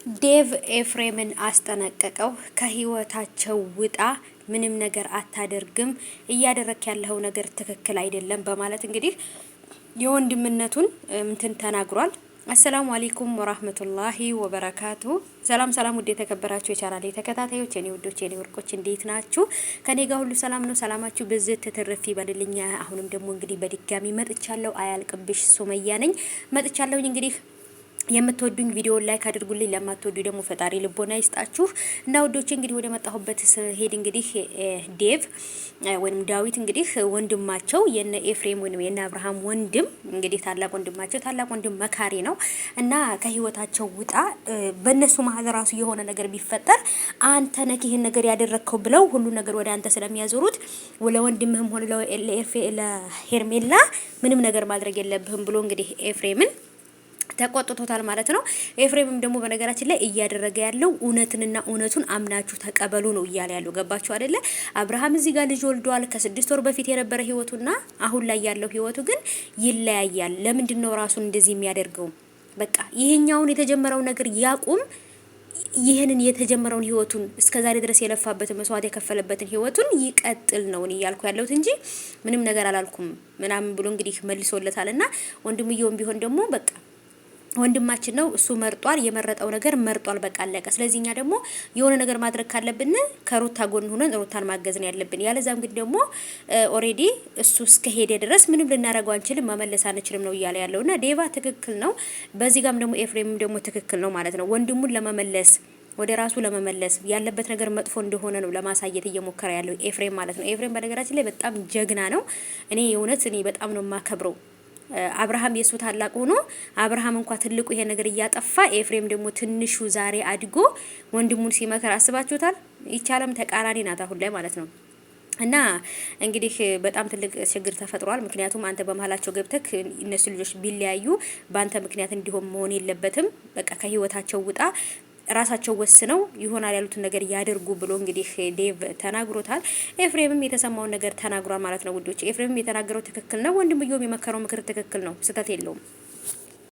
ዴቭ ኤፍሬምን አስጠነቀቀው። ከህይወታቸው ውጣ፣ ምንም ነገር አታደርግም፣ እያደረክ ያለው ነገር ትክክል አይደለም በማለት እንግዲህ የወንድምነቱን እንትን ተናግሯል። አሰላሙ አለይኩም ወራህመቱላሂ ወበረካቱ። ሰላም ሰላም፣ ውድ የተከበራችሁ የቻናሌ ተከታታዮች የኔ ውዶች የኔ ወርቆች እንዴት ናችሁ? ከኔ ጋር ሁሉ ሰላም ነው። ሰላማችሁ ብዝት ትትርፍ ይበልልኛ። አሁንም ደግሞ እንግዲህ በድጋሚ መጥቻለሁ። አያልቅብሽ ሱመያ ነኝ መጥቻለሁኝ። እንግዲህ የምትወዱኝ ቪዲዮ ላይክ አድርጉልኝ፣ ለማትወዱ ደግሞ ፈጣሪ ልቦና ይስጣችሁ። እና ወዶቼ እንግዲህ ወደ መጣሁበት ሄድ እንግዲህ ዴቭ ወይም ዳዊት እንግዲህ ወንድማቸው የነ ኤፍሬም ወይም የነ አብርሃም ወንድም እንግዲህ ታላቅ ወንድማቸው ታላቅ ወንድም መካሪ ነው እና ከህይወታቸው ውጣ፣ በእነሱ መሀል ራሱ የሆነ ነገር ቢፈጠር አንተ ነህ ይሄን ነገር ያደረከው ብለው ሁሉ ነገር ወደ አንተ ስለሚያዞሩት ለወንድምህም ሆነ ለሄርሜላ ምንም ነገር ማድረግ የለብህም ብሎ እንግዲህ ኤፍሬምን ተቆጥቶታል ማለት ነው። ኤፍሬምም ደግሞ በነገራችን ላይ እያደረገ ያለው እውነትንና እውነቱን አምናችሁ ተቀበሉ ነው እያለ ያለው። ገባችሁ አይደለ? አብርሃም እዚህ ጋር ልጅ ወልዷል። ከ6 ወር በፊት የነበረ ህይወቱና አሁን ላይ ያለው ህይወቱ ግን ይለያያል። ለምንድን ነው ራሱን እንደዚህ የሚያደርገው? በቃ ይሄኛውን የተጀመረው ነገር ያቁም። ይህንን የተጀመረውን ህይወቱን እስከዛሬ ድረስ የለፋበትን መስዋዕት የከፈለበትን ህይወቱን ይቀጥል ነው እያልኩ ያለሁት እንጂ ምንም ነገር አላልኩም ምናምን ብሎ እንግዲህ መልሶለታልና ወንድምየውም ቢሆን ደግሞ በቃ ወንድማችን ነው፣ እሱ መርጧል። የመረጠው ነገር መርጧል። በቃ አለቀ። ስለዚህ እኛ ደግሞ የሆነ ነገር ማድረግ ካለብን ከሩታ ጎን ሆነን ሩታን ማገዝ ነው ያለብን። ያለዛም ግን ደግሞ ኦሬዲ እሱ እስከ ሄደ ድረስ ምንም ልናረጋው አንችልም፣ መመለስ አንችልም ነው እያለ ያለውና ዴቫ ትክክል ነው። በዚህ ጋርም ደግሞ ኤፍሬምም ደግሞ ትክክል ነው ማለት ነው። ወንድሙን ለመመለስ ወደ ራሱ ለመመለስ ያለበት ነገር መጥፎ እንደሆነ ነው ለማሳየት እየሞከረ ያለው ኤፍሬም ማለት ነው። ኤፍሬም በነገራችን ላይ በጣም ጀግና ነው። እኔ የእውነት በጣም ነው የማከብረው። አብርሃም የሱ ታላቅ ሆኖ አብርሃም እንኳን ትልቁ ይሄ ነገር እያጠፋ ኤፍሬም ደግሞ ትንሹ ዛሬ አድጎ ወንድሙን ሲመከር አስባችሁታል? ይቻለም ተቃራኒ ናት አሁን ላይ ማለት ነው። እና እንግዲህ በጣም ትልቅ ችግር ተፈጥሯል። ምክንያቱም አንተ በመሀላቸው ገብተክ እነሱ ልጆች ቢለያዩ በአንተ ምክንያት እንዲሆን መሆን የለበትም። በቃ ከህይወታቸው ውጣ፣ ራሳቸው ወስነው ይሆናል ያሉትን ነገር ያደርጉ ብሎ እንግዲህ ዴቭ ተናግሮታል። ኤፍሬምም የተሰማውን ነገር ተናግሯል ማለት ነው ውዶች። ኤፍሬምም የተናገረው ትክክል ነው። ወንድምየውም የመከረው ምክር ትክክል ነው፣ ስህተት የለውም።